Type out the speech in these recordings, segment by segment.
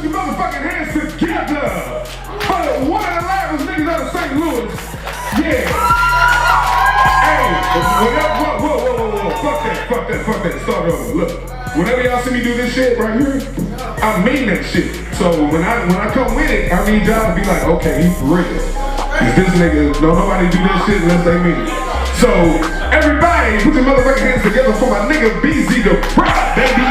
put your motherfucking hands together for one of the loudest niggas out of St. Louis. Yeah. Hey, whoa. Fuck that. Start over. Look, whenever y'all see me do this shit right here, I mean that shit. So when I come with it, I need y'all to be like, okay, he for real. Cause this nigga, don't nobody do this shit unless they mean it. So everybody, put your motherfucking hands together for my nigga Beezy The Bruh, baby.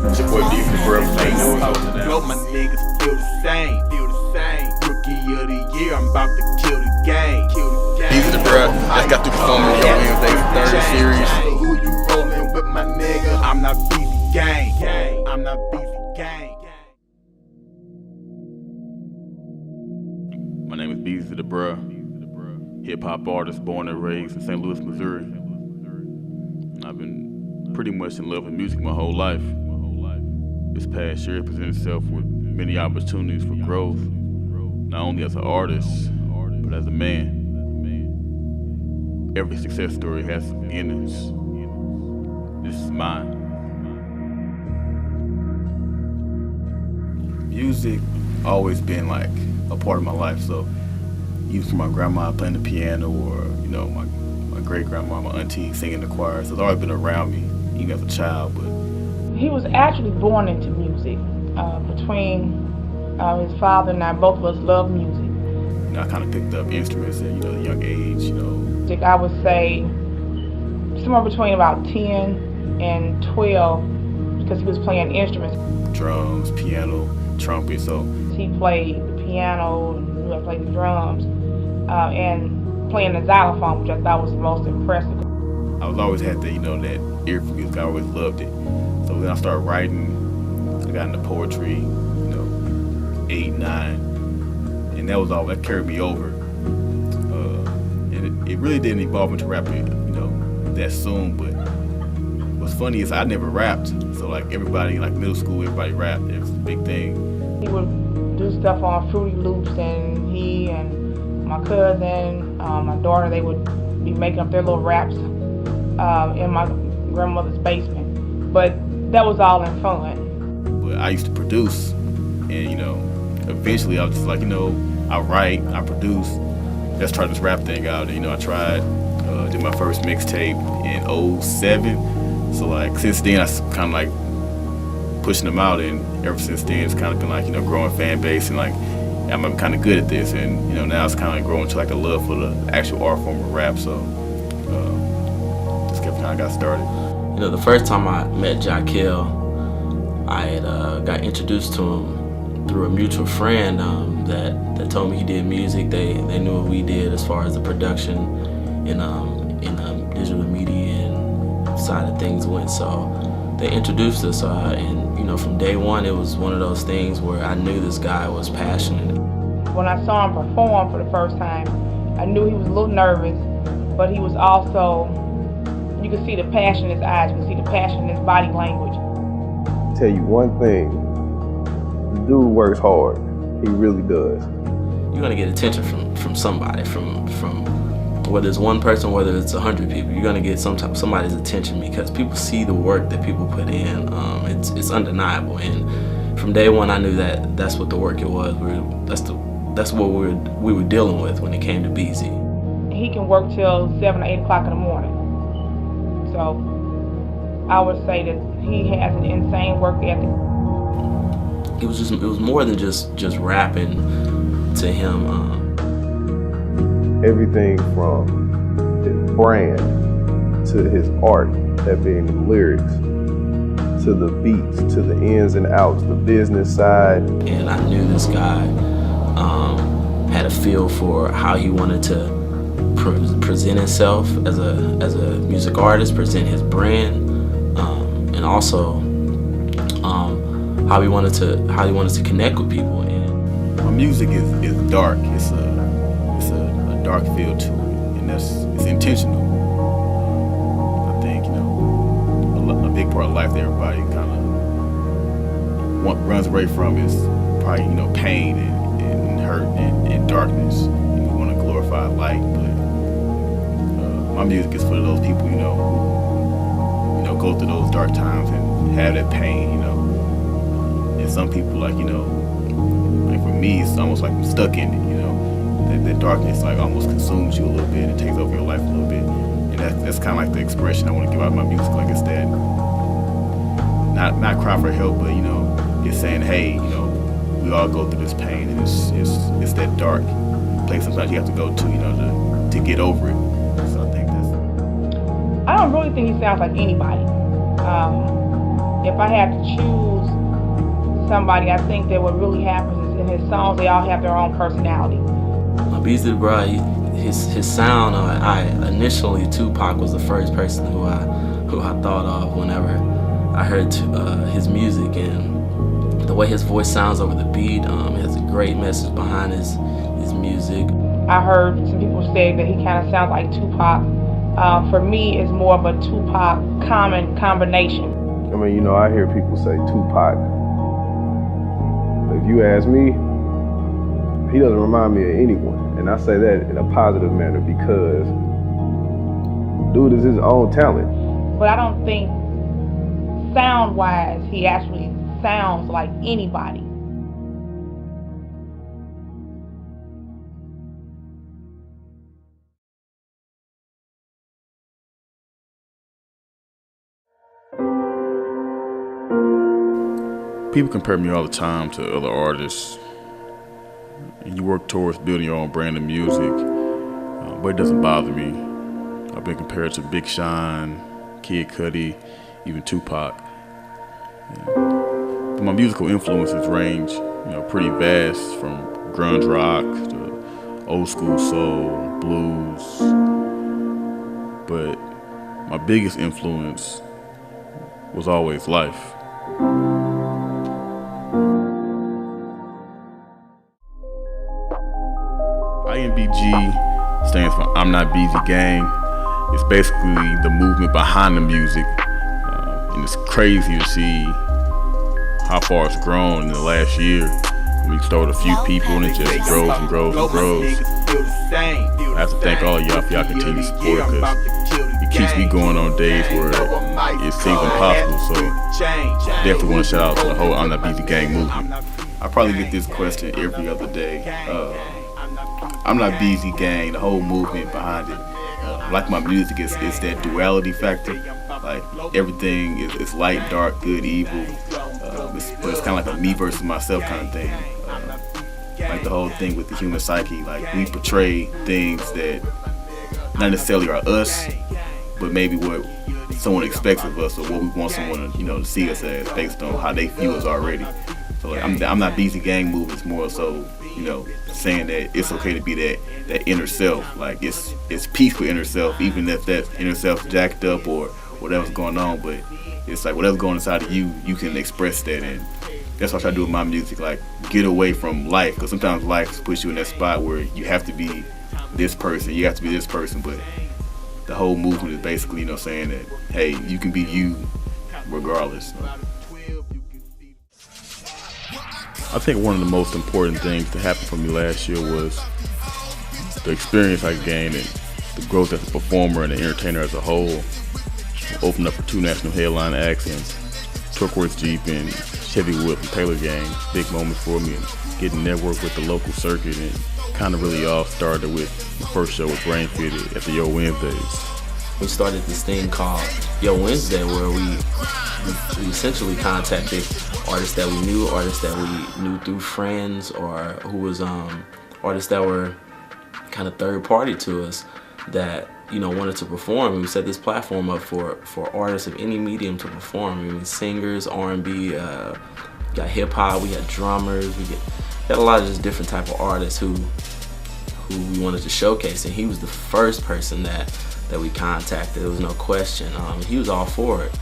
It's your boy Beezy The Bruh. Blow my niggas feel the same. Rookie of the year, I'm about to kill the game. Beezy The Bruh just got through performing the INBG third series. Who you rolling with, my nigga? I'm not Beezy gang. I'm not Beezy gang. My name is Beezy The Bruh, hip-hop artist born and raised in St. Louis, Missouri. I've been pretty much in love with music my whole life. This past year presented itself with many opportunities for growth, not only as an artist, but as a man. Every success story has some beginnings. This is mine. Music always been like a part of my life, so even from my grandma playing the piano, or my great grandma, my auntie singing the choir, so it's always been around me, even as a child. But he was actually born into music. Between his father and I, both of us love music. I kind of picked up instruments at a young age. I would say somewhere between about 10 and 12, because he was playing instruments. Drums, piano, trumpet. So he played the piano, and I played the drums, and playing the xylophone, which I thought was the most impressive. I was always had that ear for music. I always loved it. So then I started writing. I got into poetry, 8, 9, and that carried me over. And it really didn't evolve into rapping, that soon. But what's funny is I never rapped. So like everybody, like middle school, everybody rapped. It was a big thing. He would do stuff on Fruity Loops, and he and my cousin, my daughter, they would be making up their little raps in my grandmother's basement. But that was all in fun. But I used to produce, and eventually I was just like, I write, I produce, let's try this rap thing out. And, I tried, did my first mixtape in 2007. So like since then I kind of like pushing them out, and ever since then it's kind of been like, growing fan base, and like I'm kind of good at this, and now it's kind of growing to like a love for the actual art form of rap. So just kind of got started. The first time I met Jaquel, I had got introduced to him through a mutual friend that told me he did music. They knew what we did as far as the production in digital media and side of things went. So they introduced us, and from day one it was one of those things where I knew this guy was passionate. When I saw him perform for the first time, I knew he was a little nervous, but he was also, you could see the passion in his eyes, you could see the passion in his body language. Tell you one thing, the dude works hard. He really does. You're gonna get attention from somebody, from whether it's one person, whether it's 100 people. You're gonna get somebody's attention because people see the work that people put in. It's undeniable, and from day one I knew that that's what the work it was. That's what we were dealing with when it came to Beezy. He can work till 7 or 8 o'clock in the morning. So I would say that he has an insane work ethic. It was more than just rapping to him. Everything from his brand to his art, that being the lyrics, to the beats, to the ins and outs, the business side. And I knew this guy had a feel for how he wanted to present himself as a music artist, present his brand, and also how he wanted to connect with people. And my music is dark. It's a dark feel to it, and it's intentional. I think a big part of life that everybody kind of runs away from is probably pain and hurt and darkness. We want to glorify light, but my music is for those people who go through those dark times and have that pain, you know. And some people, like, you know, like for me, it's almost like I'm stuck in it, you know. That darkness like almost consumes you a little bit and takes over your life a little bit. And that's kind of like the expression I want to give out of my music. Like it's that, not cry for help, but you know, it's saying, hey, you know, we all go through this pain, and it's that dark place sometimes you have to go to, you know, to get over it. So I think that's. I don't really think he sounds like anybody. If I had to choose somebody, I think that what really happens is in his songs, they all have their own personality. Beezy The Bruh, his sound, initially Tupac was the first person who I thought of whenever I heard his music, and the way his voice sounds over the beat, has a great message behind his music. I heard some people say that he kind of sounds like Tupac. For me, it's more of a Tupac combination. I mean, you know, I hear people say Tupac. But if you ask me, he doesn't remind me of anyone. And I say that in a positive manner because dude is his own talent. But I don't think sound-wise he actually sounds like anybody. People compare me all the time to other artists, and you work towards building your own brand of music, but it doesn't bother me. I've been compared to Big Sean, Kid Cudi, even Tupac. But my musical influences range, you know, pretty vast, from grunge rock to old school soul, blues. But my biggest influence was always life. INBG stands for I'm Not Beezy Gang. It's basically the movement behind the music, and it's crazy to see how far it's grown in the last year. We started a few people and it just grows and grows and grows. I have to thank all of y'all for y'all continued support, because it keeps me going on days where it seems impossible. So definitely want to shout out to the whole I'm Not Beezy Gang movement. I probably get this question every other day. I'm Not Beezy Gang, the whole movement behind it. Like my music, it's that duality factor. Like everything is light, dark, good, evil. But it's kind of like a me versus myself kind of thing. Like the whole thing with the human psyche. Like we portray things that not necessarily are us, but maybe what someone expects of us, or what we want someone to, you know, to see us as, based on how they view us already. So like, I'm Not Beezy Gang movement is more so, you know, saying that it's okay to be that inner self. Like it's peace with inner self, even if that inner self's jacked up or whatever's going on. But it's like whatever's going inside of you, you can express that, and that's what I try to do with my music. Like get away from life, because sometimes life puts you in that spot where you have to be this person, you have to be this person. But the whole movement is basically, you know, saying that hey, you can be you regardless. I think one of the most important things that happened for me last year was the experience I gained and the growth as a performer and an entertainer as a whole. Opened up for 2 national headline acts in Turquoise Jeep and Chevy Wood from Taylor Gang. Big moment for me, and getting networked with the local circuit, and kind of really all started with the first show with Brain Fitted at the Yo Wednesdays. We started this thing called Yo Wednesday, where we essentially contacted artists that we knew, artists that we knew through friends, or who was artists that were kind of third party to us that, you know, wanted to perform. And we set this platform up for artists of any medium to perform. I mean, singers, R&B, got hip hop, we had drummers, we had a lot of just different type of artists who we wanted to showcase. And he was the first person that we contacted. There was no question. He was all for it.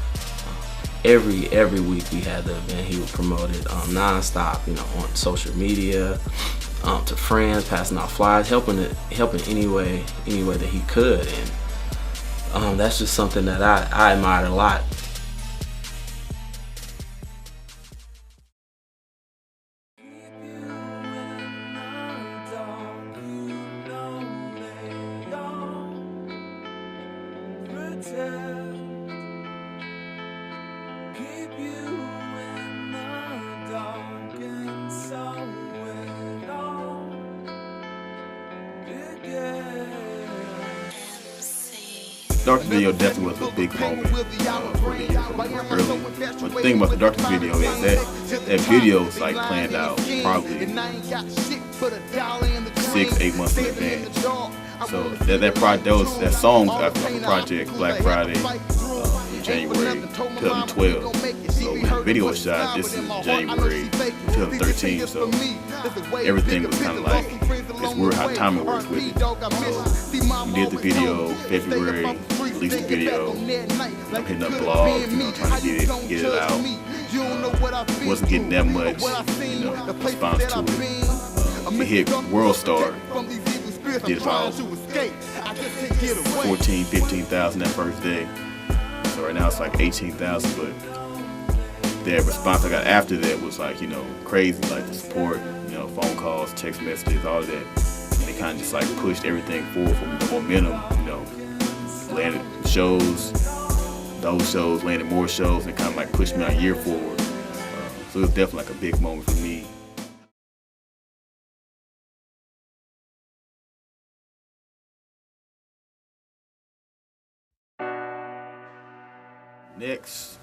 Every week we had the event. He would promote it non-stop, you know, on social media, to friends, passing out flyers, helping any way that he could. And that's just something that I admired a lot. Keep Darkness video definitely was a big moment for me early. But the thing about the Darkness video is that video is like planned out probably 6-8 months in advance. So that song after the project Black Friday in January 2012. So when the video was shot, this is January 2013. So everything was kind of like, it's weird how timing works with it. So we did the video February, released the video, hitting up blogs, trying to get it out. Wasn't getting that much, response to it. It hit World Star. Did about 14, 15,000 that first day. So right now it's like 18,000, but the response I got after that was like, crazy, like the support, phone calls, text messages, all of that. And it kind of just like pushed everything forward from the momentum, landed shows, those shows, landed more shows, and kind of like pushed me a year forward. So it was definitely like a big moment for me. Next,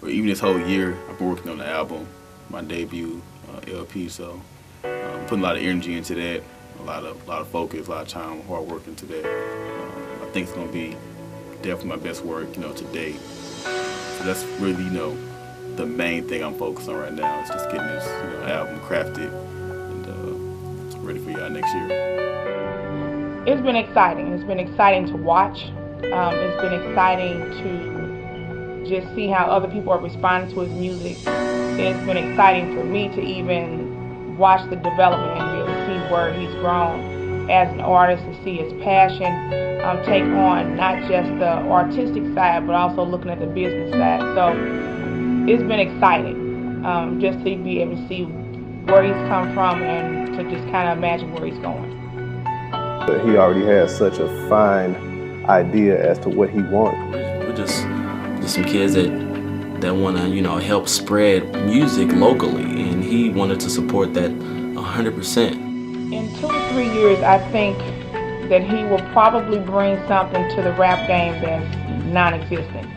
or even this whole year, I've been working on the album, my debut LP. So putting a lot of energy into that, a lot of focus, a lot of time, hard work into that. I think it's gonna be definitely my best work, to date. So that's really, the main thing I'm focused on right now is just getting this, album crafted and ready for y'all next year. It's been exciting. It's been exciting to watch. It's been exciting to just see how other people are responding to his music. It's been exciting for me to even watch the development and be able to see where he's grown as an artist, to see his passion take on not just the artistic side, but also looking at the business side. So it's been exciting just to be able to see where he's come from and to just kind of imagine where he's going. But he already has such a fine idea as to what he wants. We're just some kids that want to, help spread music locally, and he wanted to support that 100%. In 2 to 3 years, I think that he will probably bring something to the rap game that's non-existent.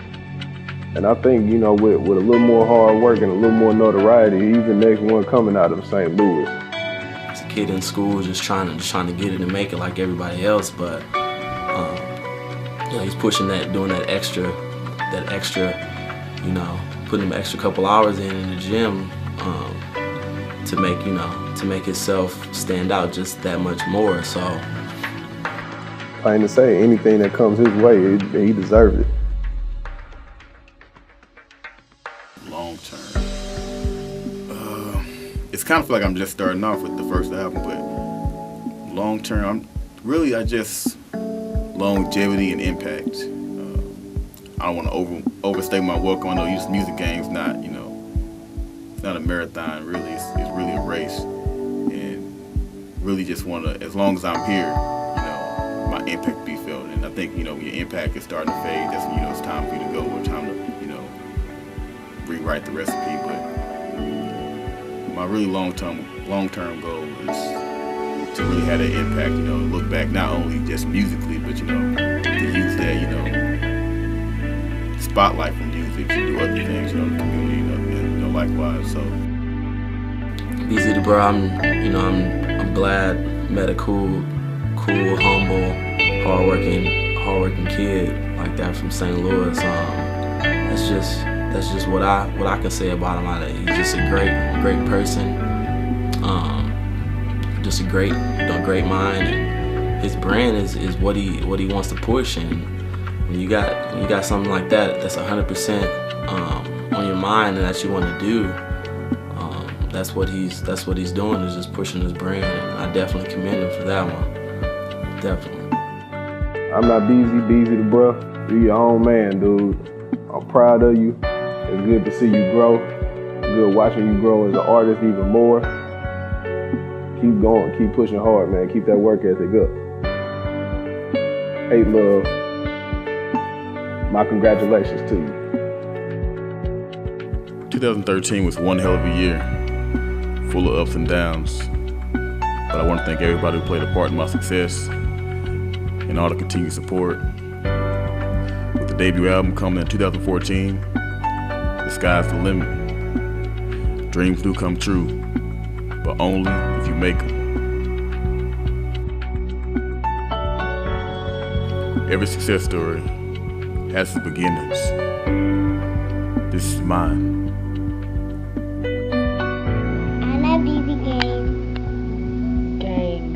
And I think, with a little more hard work and a little more notoriety, he's the next one coming out of St. Louis. As a kid in school, just trying to get it and make it like everybody else, but he's pushing that, doing that extra, putting an extra couple hours in the gym to make himself stand out just that much more. So, plain to say, anything that comes his way, he deserves it. Long term, it's kind of like I'm just starting off with the first album, but long term, I just longevity and impact. I don't want to overstay my welcome. I know this music game's not, it's not a marathon. Really, it's really a race, and really just want to, as long as I'm here, my impact be felt. And I think, when your impact is starting to fade, that's when it's time for you to go, or time to rewrite the recipe. But my really long term goal is to really have that impact, look back not only just musically, but to use that, spotlight from music to do other things, in the community, likewise. So Beezy The Bruh, I'm glad met a cool, humble, hardworking kid like that from St. Louis. That's just what I can say about him. He's just a great person. Just a great mind, and his brand is what he wants to push. And when you got something like that, that's 100% on your mind, and that you want to do. That's what he's doing, is just pushing his brand. And I definitely commend him for that one. Definitely. I'm not Beezy The Bruh. You're your own man, dude. I'm proud of you. It's good to see you grow. Good watching you grow as an artist even more. Keep going, keep pushing hard, man. Keep that work ethic up. Hate love. My congratulations to you. 2013 was one hell of a year, full of ups and downs. But I want to thank everybody who played a part in my success and all the continued support. With the debut album coming in 2014, the sky's the limit. Dreams do come true, but only if you make them. Every success story has its beginnings. This is mine. INBG gang.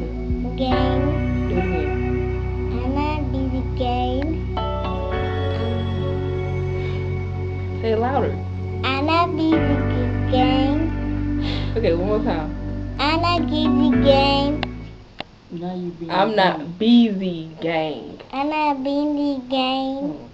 Gang. Do it. INBG gang. Say it louder. INBG gang. Okay, one more time. INBG gang. I'm not Beezy gang. INBG gang.